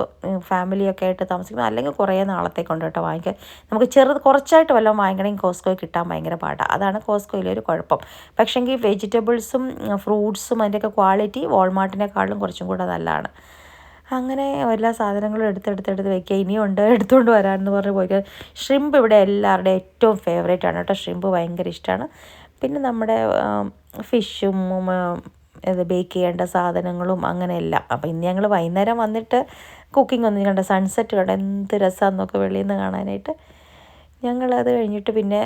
ഫാമിലിയൊക്കെ ആയിട്ട് താമസിക്കുന്നത്, അല്ലെങ്കിൽ കുറേ നാളത്തേക്കുണ്ട് കേട്ടോ വാങ്ങിക്കാൻ. നമുക്ക് കുറച്ചായിട്ട് വല്ലതും വാങ്ങിക്കണമെങ്കിൽ കോസ്കോയിൽ കിട്ടാൻ ഭയങ്കര പാടാണ്. അതാണ് കോസ്കോയിലെ ഒരു കുഴപ്പം. പക്ഷേങ്കിൽ വെജിറ്റബിൾസും ഫ്രൂട്ട്സും അതിൻ്റെയൊക്കെ ക്വാളിറ്റി വാൾമാർട്ടിനേക്കാളും കുറച്ചും കൂടെ നല്ലതാണ്. അങ്ങനെ എല്ലാ സാധനങ്ങളും എടുത്ത് വയ്ക്കുക. ഇനിയുണ്ട് എടുത്തുകൊണ്ട് വരാമെന്ന് പറഞ്ഞ് പോയി. ഷ്രിംപ് ഇവിടെ എല്ലാവരുടെയും ഏറ്റവും ഫേവറേറ്റ് ആണ് കേട്ടോ, ഷ്രിംപ് ഭയങ്കര ഇഷ്ടമാണ്. പിന്നെ നമ്മുടെ ഫിഷും ബേക്ക് ചെയ്യേണ്ട സാധനങ്ങളും അങ്ങനെയെല്ലാം. അപ്പോൾ ഇന്ന് ഞങ്ങൾ വൈകുന്നേരം വന്നിട്ട് കുക്കിംഗ് ഒന്നും കണ്ട, സൺസെറ്റ് കണ്ട എന്ത് രസമാണെന്നൊക്കെ വെളിയിൽ നിന്ന് കാണാനായിട്ട്. ഞങ്ങളത് കഴിഞ്ഞിട്ട് പിന്നെ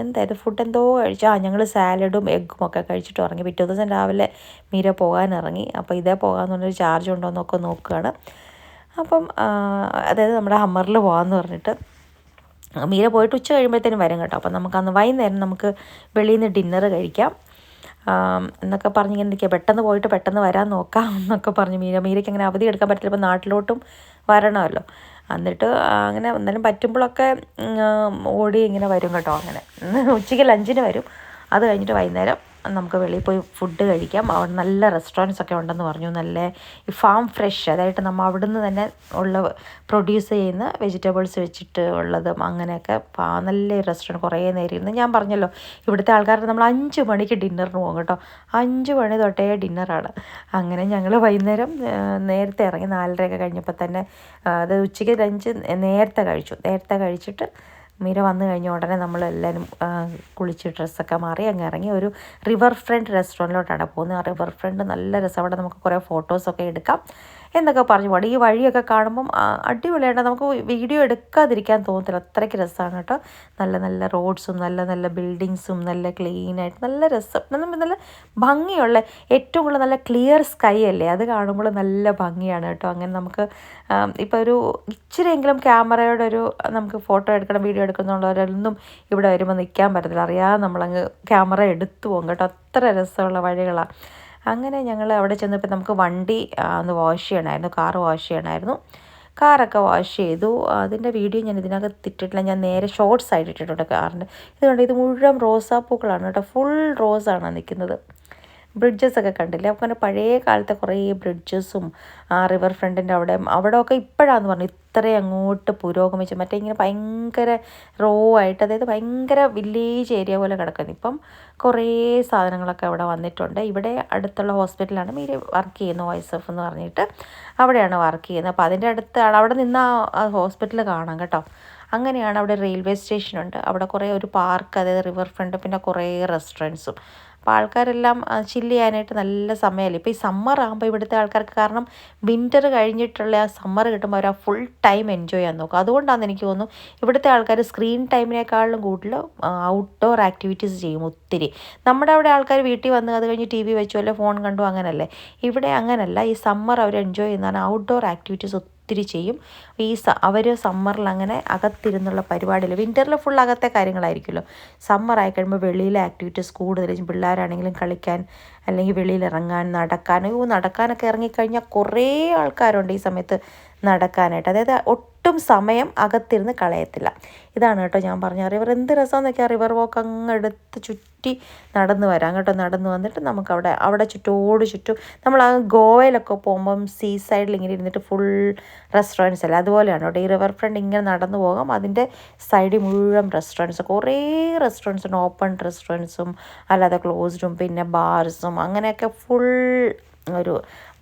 എന്തായാലും ഫുഡ് എന്തോ കഴിച്ചു. ഞങ്ങൾ സാലഡും എഗ്ഗും ഒക്കെ കഴിച്ചിട്ട് ഇറങ്ങി. പിറ്റേ ദിവസം രാവിലെ മീര പോകാനിറങ്ങി. അപ്പോൾ ഇതേ പോകാമെന്ന് പറഞ്ഞൊരു ചാർജ് ഉണ്ടോ എന്നൊക്കെ നോക്കുകയാണ്. അപ്പം അതായത് നമ്മുടെ ഹമ്മറിൽ പോകാമെന്ന് പറഞ്ഞിട്ട് മീര പോയിട്ട് ഉച്ച കഴിയുമ്പോഴത്തേനും വരും കേട്ടോ. അപ്പം നമുക്കന്ന് വൈകുന്നേരം നമുക്ക് വെളിയിൽ നിന്ന് ഡിന്നർ കഴിക്കാം എന്നൊക്കെ പറഞ്ഞിങ്ങനെ ഇരിക്കുക. പെട്ടെന്ന് പോയിട്ട് പെട്ടെന്ന് വരാൻ നോക്കാം എന്നൊക്കെ പറഞ്ഞു. മീരയ്ക്ക് അങ്ങനെ അവധി എടുക്കാൻ പറ്റില്ല, ഇപ്പോൾ നാട്ടിലോട്ടും വരണമല്ലോ. എന്നിട്ട് അങ്ങനെ എന്നാലും പറ്റുമ്പോഴൊക്കെ ഓടി ഇങ്ങനെ വരും കേട്ടോ. അങ്ങനെ ഉച്ചയ്ക്ക് ലഞ്ചിന് വരും. അത് കഴിഞ്ഞിട്ട് വൈകുന്നേരം നമുക്ക് വെളിയിൽ പോയി ഫുഡ് കഴിക്കാം. അവിടെ നല്ല റെസ്റ്റോറൻറ്റ്സ് ഒക്കെ ഉണ്ടെന്ന് പറഞ്ഞു. നല്ല ഈ ഫാം ഫ്രഷ്, അതായത് നമ്മൾ അവിടുന്ന് തന്നെ ഉള്ള പ്രൊഡ്യൂസ് ചെയ്യുന്ന വെജിറ്റബിൾസ് വെച്ചിട്ട് ഉള്ളതും അങ്ങനെയൊക്കെ നല്ല റെസ്റ്റോറൻറ്റ്. കുറേ നേരം ഇരുന്ന് ഞാൻ പറഞ്ഞല്ലോ ഇവിടുത്തെ ആൾക്കാരുടെ നമ്മൾ 5 മണിക്ക് ഡിന്നറിന് പോകും കേട്ടോ. 5 മണി തൊട്ടേ ഡിന്നറാണ്. അങ്ങനെ ഞങ്ങൾ വൈകുന്നേരം നേരത്തെ ഇറങ്ങി 4:30 കഴിഞ്ഞപ്പോൾ തന്നെ അത് ഉച്ചയ്ക്ക് ലഞ്ച് നേരത്തെ കഴിച്ചിട്ട് മീര വന്നു കഴിഞ്ഞ ഉടനെ നമ്മളെല്ലാവരും കുളിച്ച് ഡ്രസ്സൊക്കെ മാറി അങ്ങ് ഇറങ്ങി ഒരു റിവർ ഫ്രണ്ട് റെസ്റ്റോറൻറ്റിലോട്ടാണ് പോകുന്നത്. ആ റിവർ ഫ്രണ്ട് നല്ല രസം, അവിടെ നമുക്ക് കുറേ ഫോട്ടോസൊക്കെ എടുക്കാം എന്നൊക്കെ പറഞ്ഞു പാടി. ഈ വഴിയൊക്കെ കാണുമ്പം അടിപൊളിയായിട്ട് നമുക്ക് വീഡിയോ എടുക്കാതിരിക്കാൻ തോന്നത്തില്ല, അത്രയ്ക്ക് രസമാണ് കേട്ടോ. നല്ല നല്ല റോഡ്സും നല്ല നല്ല ബിൽഡിങ്സും നല്ല ക്ലീനായിട്ട് നല്ല രസം, നല്ല ഭംഗിയുള്ള, ഏറ്റവും കൂടുതൽ നല്ല ക്ലിയർ സ്കൈ അല്ലേ, അത് കാണുമ്പോൾ നല്ല ഭംഗിയാണ് കേട്ടോ. അങ്ങനെ നമുക്ക് ഇപ്പോൾ ഒരു ഇച്ചിരിയെങ്കിലും ക്യാമറയുടെ ഒരു നമുക്ക് ഫോട്ടോ എടുക്കണം വീഡിയോ എടുക്കുന്നുള്ളവരൊന്നും ഇവിടെ വരുമ്പോൾ നിൽക്കാൻ പറ്റത്തില്ല, അറിയാതെ നമ്മളങ്ങ് ക്യാമറ എടുത്തു പോകും കേട്ടോ. അത്ര രസമുള്ള വഴികളാണ്. അങ്ങനെ ഞങ്ങൾ അവിടെ ചെന്നപ്പോൾ നമുക്ക് വണ്ടി ഒന്ന് വാഷ് ചെയ്യണമായിരുന്നു, കാറ് വാഷ് ചെയ്യണമായിരുന്നു. കാറൊക്കെ വാഷ് ചെയ്തു. അതിൻ്റെ വീഡിയോ ഞാൻ ഇതിനകത്ത് ഇട്ടിട്ടില്ല, ഞാൻ നേരെ ഷോർട്സ് ആയിട്ട് ഇട്ടിട്ടുണ്ട് കാറിൻ്റെ. ഇതുകൊണ്ട് ഇത് മുഴുവൻ റോസാപ്പൂക്കളാണ് കേട്ടോ, ഫുൾ റോസാണ് നിൽക്കുന്നത്. ബ്രിഡ്ജസൊക്കെ കണ്ടില്ലേ, അങ്ങനെ പഴയ കാലത്തെ കുറേ ബ്രിഡ്ജസും റിവർ ഫ്രണ്ടിൻ്റെ അവിടെയൊക്കെ ഇപ്പോഴാന്ന് പറഞ്ഞു ഇത്രയും അങ്ങോട്ട് പുരോഗമിച്ച്, മറ്റേ ഇങ്ങനെ ഭയങ്കര റോ ആയിട്ട്, അതായത് ഭയങ്കര വില്ലേജ് ഏരിയ പോലെ കിടക്കുന്നു. ഇപ്പം കുറേ സാധനങ്ങളൊക്കെ അവിടെ വന്നിട്ടുണ്ട്. ഇവിടെ അടുത്തുള്ള ഹോസ്പിറ്റലാണ് മീര വർക്ക് ചെയ്യുന്നത്, OSF എന്ന് പറഞ്ഞിട്ട് അവിടെയാണ് വർക്ക് ചെയ്യുന്നത്. അപ്പോൾ അതിൻ്റെ അടുത്താണ്, അവിടെ നിന്ന് ആ ഹോസ്പിറ്റൽ കാണാം കേട്ടോ. അങ്ങനെയാണ്. അവിടെ റെയിൽവേ സ്റ്റേഷനുണ്ട്, അവിടെ കുറേ ഒരു പാർക്ക്, അതായത് റിവർ ഫ്രണ്ട്, പിന്നെ കുറേ റെസ്റ്റോറൻറ്റ്സും. അപ്പോൾ ആൾക്കാരെല്ലാം ചില്ല് ചെയ്യാനായിട്ട് നല്ല സമയമല്ലേ. ഇപ്പോൾ ഈ സമ്മർ ആകുമ്പോൾ ഇവിടുത്തെ ആൾക്കാർക്ക്, കാരണം വിൻ്റർ കഴിഞ്ഞിട്ടുള്ള ആ സമ്മർ കിട്ടുമ്പോൾ അവർ ആ ഫുൾ ടൈം എൻജോയ് ചെയ്യാൻ നോക്കും. അതുകൊണ്ടാണെന്ന് എനിക്ക് തോന്നുന്നു ഇവിടുത്തെ ആൾക്കാർ സ്ക്രീൻ ടൈമിനേക്കാളും കൂടുതൽ ഔട്ട്ഡോർ ആക്ടിവിറ്റീസ് ചെയ്യും ഒത്തിരി. നമ്മുടെ അവിടെ ആൾക്കാർ വീട്ടിൽ വന്ന് അത് കഴിഞ്ഞ് TV വെച്ചു അല്ലെ ഫോൺ കണ്ടു അങ്ങനല്ലേ. ഇവിടെ അങ്ങനല്ല, ഈ സമ്മർ അവർ എൻജോയ് ചെയ്യുന്നതാണ്, ഔട്ട്ഡോർ ആക്ടിവിറ്റീസ് ഒത്തിരി ചെയ്യും. അവർ സമ്മറിൽ അങ്ങനെ അകത്തിരുന്നുള്ള പരിപാടിയില്ല. വിൻ്ററിൽ ഫുൾ അകത്തെ കാര്യങ്ങളായിരിക്കുമല്ലോ. സമ്മർ ആയി കഴിയുമ്പോൾ വെളിയിലെ ആക്ടിവിറ്റീസ് കൂടുതലും, പിള്ളേരാണെങ്കിലും കളിക്കാൻ അല്ലെങ്കിൽ വെളിയിൽ ഇറങ്ങാൻ, നടക്കാനൊക്കെ ഇറങ്ങിക്കഴിഞ്ഞാൽ കുറേ ആൾക്കാരുണ്ട് ഈ സമയത്ത് നടക്കാനായിട്ട്. അതായത് ഒട്ടും സമയം അകത്തിരുന്ന് കളയത്തില്ല. ഇതാണ് കേട്ടോ ഞാൻ പറഞ്ഞ റിവർ. എന്ത് രസമെന്നൊക്കെ റിവർ വാക്ക് അങ്ങ് എടുത്ത് ചുറ്റി നടന്നു വരാം കേട്ടോ. നടന്നു വന്നിട്ട് നമുക്കവിടെ ചുറ്റും നമ്മൾ ആ ഗോവയിലൊക്കെ പോകുമ്പം സീ സൈഡിൽ ഇങ്ങനെ ഇരുന്നിട്ട് ഫുൾ റെസ്റ്റോറൻറ്റ്സ് അല്ലേ, അതുപോലെയാണ് കേട്ടോ. ഈ റിവർ ഫ്രണ്ട് ഇങ്ങനെ നടന്നു പോകാം, അതിൻ്റെ സൈഡിൽ മുഴുവൻ റെസ്റ്റോറൻറ്റ്സ്, കുറേ റെസ്റ്റോറൻറ്റ്സ് ഉണ്ട്. ഓപ്പൺ റെസ്റ്റോറൻറ്റ്സും അല്ലാതെ ക്ലോസ്ഡും പിന്നെ ബാർസും അങ്ങനെയൊക്കെ ഫുൾ ഒരു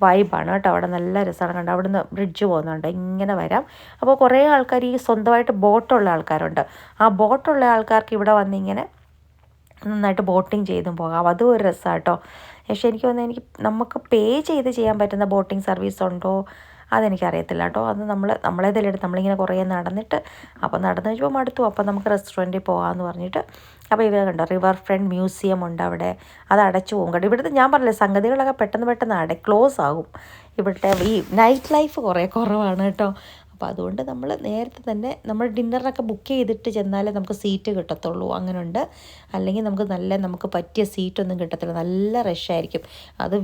വൈബാണ് കേട്ടോ. അവിടെ നല്ല രസമാണ് കണ്ടോ. അവിടുന്ന് ബ്രിഡ്ജ് പോകുന്നുണ്ട്, ഇങ്ങനെ വരാം. അപ്പോൾ കുറേ ആൾക്കാർ ഈ സ്വന്തമായിട്ട് ബോട്ടുള്ള ആൾക്കാരുണ്ട്. ആ ബോട്ടുള്ള ആൾക്കാർക്ക് ഇവിടെ വന്നിങ്ങനെ നന്നായിട്ട് ബോട്ടിങ് ചെയ്തും പോകാം. അതും ഒരു രസമാണ് കേട്ടോ. പക്ഷേ എനിക്ക് തോന്നുന്നത് നമുക്ക് പേ ചെയ്ത് ചെയ്യാൻ പറ്റുന്ന ബോട്ടിങ് സർവീസ് ഉണ്ടോ അതെനിക്കറിയത്തില്ല കേട്ടോ. അത് നമ്മളേതെല്ലാം നമ്മളിങ്ങനെ കുറേ നടന്നിട്ട്, അപ്പോൾ നടന്നു വെച്ചപ്പോൾ മടുത്തു. അപ്പോൾ നമുക്ക് റെസ്റ്റോറൻറ്റിൽ പോകാമെന്ന് പറഞ്ഞിട്ട്, അപ്പോൾ ഇവിടെ കണ്ടോ റിവർ ഫ്രണ്ട് മ്യൂസിയം ഉണ്ട് അവിടെ, അത് അടച്ചു പോകും കേട്ടോ. ഇവിടുത്തെ ഞാൻ പറഞ്ഞില്ലേ സംഗതികളൊക്കെ പെട്ടെന്ന് ക്ലോസ് ആകും. ഇവിടുത്തെ ഈ നൈറ്റ് ലൈഫ് കുറേ കുറവാണ് കേട്ടോ. അപ്പോൾ അതുകൊണ്ട് നമ്മൾ നേരത്തെ തന്നെ നമ്മൾ ഡിന്നറിനൊക്കെ ബുക്ക് ചെയ്തിട്ട് ചെന്നാലേ നമുക്ക് സീറ്റ് കിട്ടത്തുള്ളൂ, അങ്ങനെയുണ്ട്. അല്ലെങ്കിൽ നമുക്ക് പറ്റിയ സീറ്റൊന്നും കിട്ടത്തില്ല, നല്ല റഷായിരിക്കും. അത്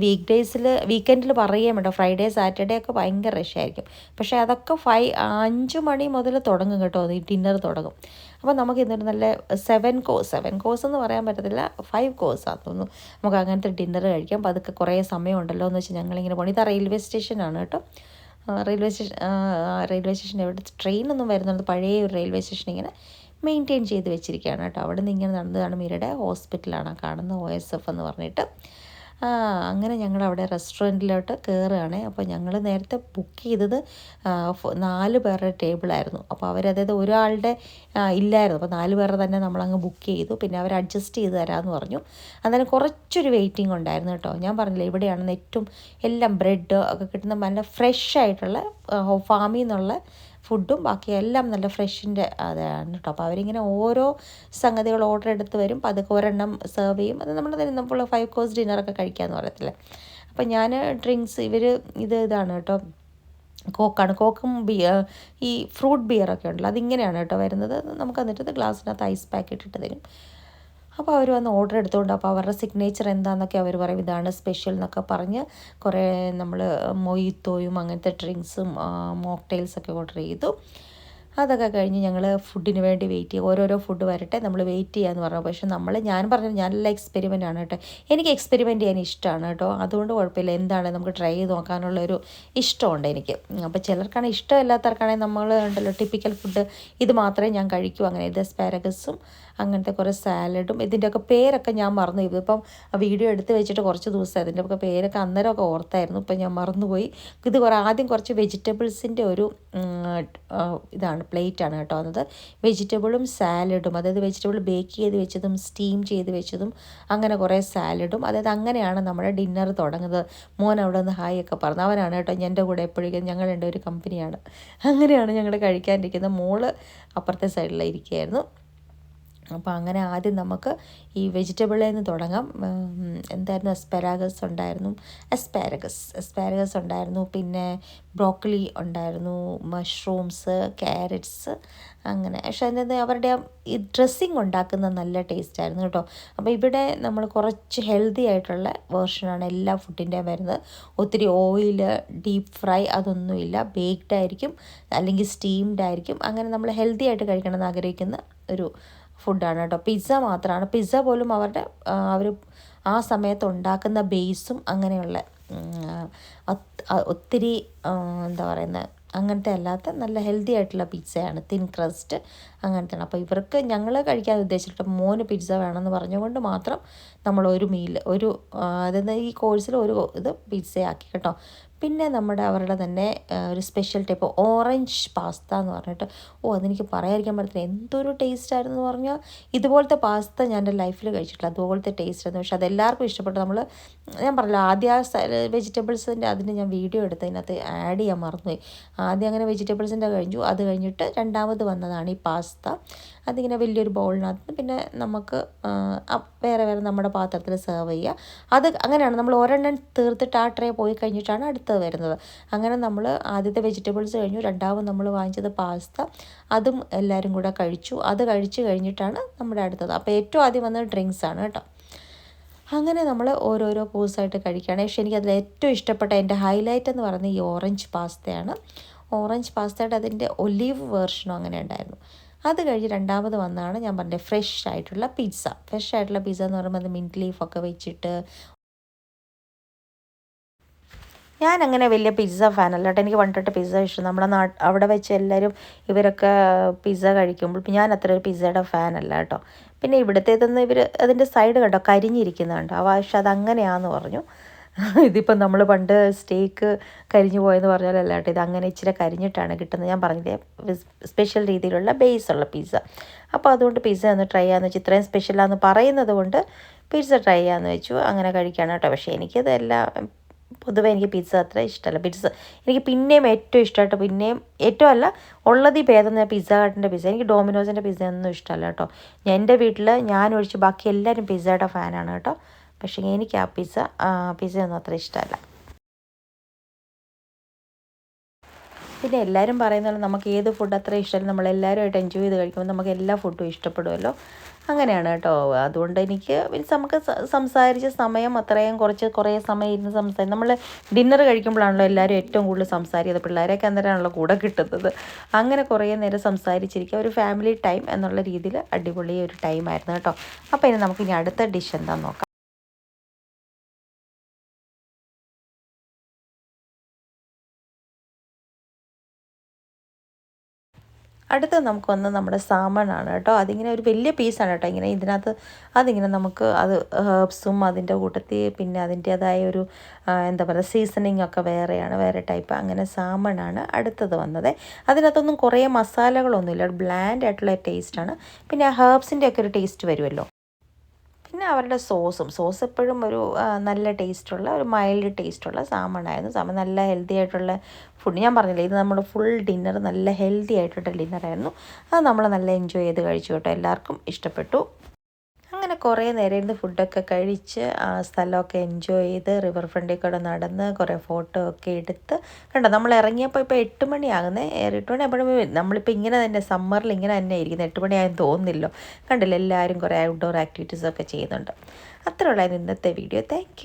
വീക്കെൻഡിൽ പറയുകയും വേണ്ട, ഫ്രൈഡേ സാറ്റർഡേ ഒക്കെ ഭയങ്കര റഷായിരിക്കും. പക്ഷേ അതൊക്കെ 5 മണി മുതൽ തുടങ്ങും കേട്ടോ, ഈ ഡിന്നർ തുടങ്ങും. അപ്പോൾ നമുക്ക് ഇന്നൊരു നല്ല 7 കോഴ്സ് എന്ന് പറയാൻ പറ്റത്തില്ല, 5 കോഴ്സാണെന്ന് തോന്നുന്നു. നമുക്ക് അങ്ങനത്തെ ഡിന്നർ കഴിക്കാം. അപ്പോൾ അതൊക്കെ കുറേ സമയമുണ്ടല്ലോ എന്ന് വെച്ചാൽ ഞങ്ങളിങ്ങനെ പോകണം. ഇതാ റെയിൽവേ സ്റ്റേഷനാണ് കേട്ടോ. റെയിൽവേ സ്റ്റേഷൻ എവിടെ ട്രെയിനൊന്നും വരുന്നത്, പഴയ ഒരു റെയിൽവേ സ്റ്റേഷൻ ഇങ്ങനെ മെയിൻറ്റെയിൻ ചെയ്ത് വെച്ചിരിക്കുകയാണ് കേട്ടോ. അവിടെ നിന്ന് ഇങ്ങനെ നടന്നതാണ് മീരയുടെ ഹോസ്പിറ്റലാണ് കാണുന്നത്, OSF എന്ന് പറഞ്ഞിട്ട്. അങ്ങനെ ഞങ്ങളവിടെ റെസ്റ്റോറൻറ്റിലോട്ട് കയറുകയാണ്. അപ്പോൾ ഞങ്ങൾ നേരത്തെ ബുക്ക് ചെയ്തത് 4 പേരുടെ ടേബിളായിരുന്നു. അപ്പോൾ അതായത് ഒരാളുടെ ഇല്ലായിരുന്നു, അപ്പോൾ 4 പേരുടെ തന്നെ നമ്മളങ്ങ് ബുക്ക് ചെയ്തു. പിന്നെ അവർ അഡ്ജസ്റ്റ് ചെയ്ത് തരാമെന്ന് പറഞ്ഞു. അന്നേരം കുറച്ചൊരു വെയിറ്റിംഗ് ഉണ്ടായിരുന്നു കേട്ടോ. ഞാൻ പറഞ്ഞില്ല ഇവിടെയാണെന്ന് ഏറ്റവും എല്ലാം ബ്രെഡ് ഒക്കെ കിട്ടുന്ന നല്ല ഫ്രഷ് ആയിട്ടുള്ള ഫാമിൽ നിന്നുള്ള ഫുഡും ബാക്കി എല്ലാം നല്ല ഫ്രഷിൻ്റെ അതാണ് കേട്ടോ. അപ്പോൾ അവരിങ്ങനെ ഓരോ സംഗതികൾ ഓർഡർ എടുത്ത് വരും, അപ്പോൾ അതൊക്കെ ഒരെണ്ണം സെർവ് ചെയ്യും. അത് നമ്മൾ നമ്മൾ 5 കോഴ്സ് ഡിന്നറൊക്കെ കഴിക്കാമെന്ന് പറയത്തില്ലേ. അപ്പോൾ ഞാൻ ഡ്രിങ്ക്സ് ഇതാണ് കേട്ടോ, കോക്കാണ്. കോക്കും ഈ ഫ്രൂട്ട് ബിയറൊക്കെ ഉണ്ടല്ലോ, അതിങ്ങനെയാണ് കേട്ടോ വരുന്നത്. നമുക്ക് എന്നിട്ട് ഗ്ലാസ്സിനകത്ത് ഐസ് പാക്കറ്റ് ഇട്ട് തരും. അപ്പോൾ അവർ വന്ന് ഓർഡർ എടുത്തുകൊണ്ട്, അപ്പോൾ അവരുടെ സിഗ്നേച്ചർ എന്താണെന്നൊക്കെ അവർ പറയും, ഇതാണ് സ്പെഷ്യൽ എന്നൊക്കെ പറഞ്ഞ് കുറേ നമ്മൾ മൊയ്ത്തോയും അങ്ങനത്തെ ഡ്രിങ്ക്സും മോക്ടെയിൽസൊക്കെ ഓർഡർ ചെയ്തു. അതൊക്കെ കഴിഞ്ഞ് ഞങ്ങൾ ഫുഡിന് വേണ്ടി വെയിറ്റ് ചെയ്യും. ഓരോരോ ഫുഡ് വരട്ടെ, നമ്മൾ വെയിറ്റ് ചെയ്യാമെന്ന് പറഞ്ഞു. പക്ഷേ ഞാൻ പറഞ്ഞു ഞാനെല്ലാം എക്സ്പെരിമെൻ്റ് ആണ് കേട്ടോ. എനിക്ക് എക്സ്പെരിമെൻ്റ് ചെയ്യാൻ ഇഷ്ടമാണ് കേട്ടോ. അതുകൊണ്ട് കുഴപ്പമില്ല, എന്താണ് നമുക്ക് ട്രൈ ചെയ്ത് നോക്കാനുള്ളൊരു ഇഷ്ടമുണ്ട് എനിക്ക്. അപ്പോൾ ചിലർക്കാണെങ്കിൽ ഇഷ്ടമില്ലാത്തവർക്കാണെങ്കിൽ നമ്മൾ ഉണ്ടല്ലോ ടിപ്പിക്കൽ ഫുഡ് ഇത് മാത്രമേ ഞാൻ കഴിക്കൂ. അങ്ങനെ ഇത് അസ്പാരഗസും അങ്ങനത്തെ കുറേ സാലഡും ഇതിൻ്റെയൊക്കെ പേരൊക്കെ ഞാൻ മറന്നു. ഇതിപ്പം വീഡിയോ എടുത്ത് വെച്ചിട്ട് കുറച്ച് ദിവസം അതിൻ്റെയൊക്കെ പേരൊക്കെ അന്നേരമൊക്കെ ഓർത്തായിരുന്നു, ഇപ്പം ഞാൻ മറന്നുപോയി. ഇത് ആദ്യം കുറച്ച് വെജിറ്റബിൾസിൻ്റെ ഒരു ഇതാണ് പ്ലേറ്റാണ് കേട്ടോ വന്നത്. വെജിറ്റബിളും സാലഡും, അതായത് വെജിറ്റബിൾ ബേക്ക് ചെയ്ത് വെച്ചതും സ്റ്റീം ചെയ്ത് വെച്ചതും അങ്ങനെ കുറേ സാലഡും. അതായത് അങ്ങനെയാണ് നമ്മുടെ ഡിന്നർ തുടങ്ങുന്നത്. മോൻ അവിടെ നിന്ന് ഹായ് ഒക്കെ പറഞ്ഞു. അവനാണ് കേട്ടോ എൻ്റെ കൂടെ എപ്പോഴും, ഞങ്ങൾ രണ്ട് ഒരു കമ്പനിയാണ്. അങ്ങനെയാണ് ഞങ്ങൾ കഴിക്കാനിരിക്കുന്നത്. മോള് അപ്പുറത്തെ സൈഡിലിരിക്കുകയായിരുന്നു. അപ്പോൾ അങ്ങനെ ആദ്യം നമുക്ക് ഈ വെജിറ്റബിളിൽ നിന്ന് തുടങ്ങാം. എന്തായിരുന്നു, അസ്പാരഗസ് ഉണ്ടായിരുന്നു, പിന്നെ ബ്രോക്കലി ഉണ്ടായിരുന്നു, മഷ്റൂംസ്, ക്യാരറ്റ്സ് അങ്ങനെ. പക്ഷേ അതിൻ്റെ അവരുടെ ഈ ഡ്രസ്സിങ് ഉണ്ടാക്കുന്ന നല്ല ടേസ്റ്റായിരുന്നു കേട്ടോ. അപ്പോൾ ഇവിടെ നമ്മൾ കുറച്ച് ഹെൽത്തി ആയിട്ടുള്ള വേർഷനാണ് എല്ലാ ഫുഡിൻ്റെയും വരുന്നത്. ഒത്തിരി ഓയിൽ, ഡീപ്പ് ഫ്രൈ അതൊന്നുമില്ല. ബേക്ക്ഡ് ആയിരിക്കും അല്ലെങ്കിൽ സ്റ്റീംഡ് ആയിരിക്കും. അങ്ങനെ നമ്മൾ ഹെൽത്തി ആയിട്ട് കഴിക്കണമെന്ന് ആഗ്രഹിക്കുന്ന ഒരു ഫുഡാണ് കേട്ടോ. പിസ്സ മാത്രമാണ്. പിസ്സ പോലും അവർ ആ സമയത്ത് ഉണ്ടാക്കുന്ന ബേസും അങ്ങനെയുള്ള ഒത്തിരി എന്താ പറയുന്നത് അങ്ങനത്തെ അല്ലാത്ത നല്ല ഹെൽത്തി ആയിട്ടുള്ള പിസ്സയാണ്, തിൻ ക്രസ്റ്റ് അങ്ങനത്തെയാണ്. അപ്പോൾ ഇവർക്ക് ഞങ്ങൾ കഴിക്കാൻ ഉദ്ദേശിച്ചിട്ട് മോന് പിസ്സ വേണമെന്ന് പറഞ്ഞുകൊണ്ട് മാത്രം നമ്മൾ ഒരു അതായത് ഈ കോഴ്സിൽ ഒരു ഇത് പിസ്സയാക്കി കേട്ടോ. പിന്നെ അവരുടെ തന്നെ ഒരു സ്പെഷ്യൽ ടൈപ്പ് ഓറഞ്ച് പാസ്ത എന്ന് പറഞ്ഞിട്ട്, അതെനിക്ക് പറയാതിരിക്കാൻ പറ്റത്തില്ല, എന്തൊരു ടേസ്റ്റായിരുന്നു എന്ന് പറഞ്ഞാൽ. ഇതുപോലത്തെ പാസ്ത ഞാൻ എൻ്റെ ലൈഫിൽ കഴിച്ചിട്ടില്ല, അതുപോലത്തെ ടേസ്റ്റ് ആയിരുന്നു. പക്ഷെ അതെല്ലാവർക്കും ഇഷ്ടപ്പെട്ടു. ഞാൻ പറഞ്ഞില്ല ആദ്യം വെജിറ്റബിൾസിൻ്റെ അതിന് ഞാൻ വീഡിയോ എടുത്തതിനകത്ത് ആഡ് ചെയ്യാൻ മറന്നുപോയി. ആദ്യം അങ്ങനെ വെജിറ്റബിൾസിൻ്റെ കഴിഞ്ഞു. അത് കഴിഞ്ഞിട്ട് രണ്ടാമത് വന്നതാണ് ഈ പാസ്ത. അതിങ്ങനെ വലിയൊരു ബൗളിനകത്ത് പിന്നെ നമുക്ക് വേറെ നമ്മുടെ പാത്രത്തിൽ സെർവ് ചെയ്യുക. അത് അങ്ങനെയാണ് നമ്മൾ ഒരെണ്ണം തീർത്തിട്ട് ആ ട്രേ പോയി കഴിഞ്ഞിട്ടാണ് അടുത്തത് വരുന്നത്. അങ്ങനെ നമ്മൾ ആദ്യത്തെ വെജിറ്റബിൾസ് കഴിഞ്ഞു, രണ്ടാമത് നമ്മൾ വാങ്ങിച്ചത് പാസ്ത, അതും എല്ലാവരും കൂടെ കഴിച്ചു. അത് കഴിച്ച് കഴിഞ്ഞിട്ടാണ് നമ്മുടെ അടുത്തത്. അപ്പോൾ ഏറ്റവും ആദ്യം വന്നത് ഡ്രിങ്ക്സാണ് കേട്ടോ. അങ്ങനെ നമ്മൾ ഓരോരോ കോഴ്സായിട്ട് കഴിക്കുകയാണ്. പക്ഷേ എനിക്കതിൽ ഏറ്റവും ഇഷ്ടപ്പെട്ട എൻ്റെ ഹൈലൈറ്റ് എന്ന് പറയുന്നത് ഈ ഓറഞ്ച് പാസ്തയാണ്. ഓറഞ്ച് പാസ്തയുടെ അതിൻ്റെ ഒലീവ് വേർഷനും അങ്ങനെ ഉണ്ടായിരുന്നു. അത് കഴിഞ്ഞ് രണ്ടാമത് വന്നാണ് ഞാൻ പറഞ്ഞത് ഫ്രഷ് ആയിട്ടുള്ള പിസ്സ എന്ന് പറയുമ്പോൾ അത് മിൻറ്റ് ലീഫൊക്കെ വെച്ചിട്ട്. ഞാൻ അങ്ങനെ വലിയ പിസ്സ ഫാനല്ല കേട്ടോ. എനിക്ക് പണ്ടിട്ട് പിസ്സ ഇഷ്ടം. നമ്മുടെ അവിടെ വെച്ച് എല്ലാവരും ഇവരൊക്കെ പിസ്സ കഴിക്കുമ്പോൾ ഞാൻ അത്ര ഒരു പിസ്സയുടെ ഫാനല്ല കേട്ടോ. പിന്നെ ഇവിടുത്തേതൊന്നും അതിൻ്റെ സൈഡ് കണ്ടോ കരിഞ്ഞിരിക്കുന്നുണ്ട്. പക്ഷെ അതങ്ങനെയാണെന്ന് പറഞ്ഞു. ഇതിപ്പം നമ്മൾ പണ്ട് സ്റ്റേക്ക് കരിഞ്ഞു പോയെന്ന് പറഞ്ഞാലല്ല കേട്ടോ, ഇത് അങ്ങനെ ഇച്ചിരി കരിഞ്ഞിട്ടാണ് കിട്ടുന്നത്. ഞാൻ പറഞ്ഞില്ലേ സ്പെഷ്യൽ രീതിയിലുള്ള ബേസുള്ള പിസ്സ. അപ്പോൾ അതുകൊണ്ട് പിസ്സ ഒന്ന് ട്രൈ ചെയ്യാമെന്ന് വെച്ചു. ഇത്രയും സ്പെഷ്യലാണെന്ന് പറയുന്നത് കൊണ്ട് പിസ്സ ട്രൈ ചെയ്യാമെന്ന് വെച്ചു. അങ്ങനെ കഴിക്കുകയാണ് കേട്ടോ. പക്ഷേ എനിക്കതെല്ലാം പൊതുവേ എനിക്ക് പിസ്സ അത്ര ഇഷ്ടമല്ല. എനിക്ക് പിന്നെയും ഏറ്റവും ഇഷ്ടമായിട്ട് ഏറ്റവും അല്ല ഉള്ളത് ഈ ഭേദം പിസ്സ ഹട്ടിൻ്റെ പിസ്സ. എനിക്ക് ഡോമിനോസിൻ്റെ പിസ്സ ഒന്നും ഇഷ്ടമല്ല കേട്ടോ. എൻ്റെ വീട്ടിൽ ഞാൻ ഒഴിച്ച് ബാക്കി എല്ലാവരും പിസ്സയുടെ ഫാനാണ് കേട്ടോ. പക്ഷേ എനിക്ക് ആ പിസ്സയൊന്നും അത്ര ഇഷ്ടമല്ല. പിന്നെ എല്ലാവരും പറയുന്നത് നമുക്ക് ഏത് ഫുഡ് അത്ര ഇഷ്ടമല്ല, നമ്മളെല്ലാവരുമായിട്ട് എൻജോയ് ചെയ്ത് കഴിക്കുമ്പോൾ നമുക്ക് എല്ലാ ഫുഡും ഇഷ്ടപ്പെടുമല്ലോ. അങ്ങനെയാണ് കേട്ടോ. അതുകൊണ്ട് എനിക്ക് നമുക്ക് സംസാരിച്ച സമയം അത്രയും കുറേ സമയം ഇരുന്ന് സംസാരിക്കും. നമ്മൾ ഡിന്നർ കഴിക്കുമ്പോഴാണല്ലോ എല്ലാവരും ഏറ്റവും കൂടുതൽ സംസാരിക്കുന്നത്. പിള്ളേരൊക്കെ അന്നേരമാണല്ലോ കൂടെ കിട്ടുന്നത്. അങ്ങനെ കുറേ നേരം സംസാരിച്ചിരിക്കുക, ഒരു ഫാമിലി ടൈം എന്നുള്ള രീതിയിൽ അടിപൊളി ഒരു ടൈമായിരുന്നു കേട്ടോ. അപ്പോൾ ഇനി നമുക്കിനി അടുത്ത ഡിഷ് എന്താണെന്ന് നോക്കാം. അടുത്ത നമുക്ക് വന്ന് നമ്മുടെ സാമണാണ് കേട്ടോ. അതിങ്ങനെ ഒരു വലിയ പീസാണ് കേട്ടോ. അതിങ്ങനെ നമുക്ക് ഹേർബ്സും അതിൻ്റെ കൂട്ടത്തിൽ പിന്നെ അതിൻ്റേതായ ഒരു എന്താ പറയുക സീസണിങ് ഒക്കെ വേറെ ടൈപ്പ്. അങ്ങനെ സാമണാണ് അടുത്തത് വന്നത്. അതിനകത്തൊന്നും കുറേ മസാലകളൊന്നുമില്ല, ബ്ലാൻഡ് ആയിട്ടുള്ള ടേസ്റ്റാണ്. പിന്നെ ഹേർബ്സിൻ്റെ ഒക്കെ ഒരു ടേസ്റ്റ് വരുമല്ലോ. പിന്നെ അവരുടെ സോസ് എപ്പോഴും ഒരു നല്ല ടേസ്റ്റുള്ള ഒരു മൈൽഡ് ടേസ്റ്റുള്ള സാമൺ നല്ല ഹെൽത്തി ആയിട്ടുള്ള ഫുഡ്. ഞാൻ പറഞ്ഞില്ലേ, ഇത് നമ്മൾ ഫുൾ ഡിന്നർ നല്ല ഹെൽത്തി ആയിട്ടുള്ള ഡിന്നറായിരുന്നു. അത് നമ്മൾ നല്ല എൻജോയ് ചെയ്ത് കഴിച്ചു കേട്ടോ. എല്ലാവർക്കും ഇഷ്ടപ്പെട്ടു. അങ്ങനെ അങ്ങനെ കുറേ നേരം ഇരുന്ന് ഫുഡൊക്കെ കഴിച്ച് ആ സ്ഥലമൊക്കെ എൻജോയ് ചെയ്ത് റിവർ ഫ്രണ്ടിൽ കൂടെ നടന്ന് കുറേ ഫോട്ടോ ഒക്കെ എടുത്ത് കണ്ടോ. നമ്മൾ ഇറങ്ങിയപ്പോൾ ഇപ്പോൾ 8 മണിയാകുന്നേ. 8 മണിയാകുമ്പോഴും നമ്മളിപ്പോൾ ഇങ്ങനെ തന്നെ സമ്മറിൽ ഇങ്ങനെ തന്നെ ഇരിക്കുന്നത്. 8 മണിയായെന്ന് തോന്നുന്നില്ലോ. കണ്ടില്ല, എല്ലാവരും കുറേ ഔട്ട്ഡോർ ആക്ടിവിറ്റീസൊക്കെ ചെയ്യുന്നുണ്ട്. അത്രേ ഉള്ളായിരുന്നു ഇന്നത്തെ വീഡിയോ. Thank you.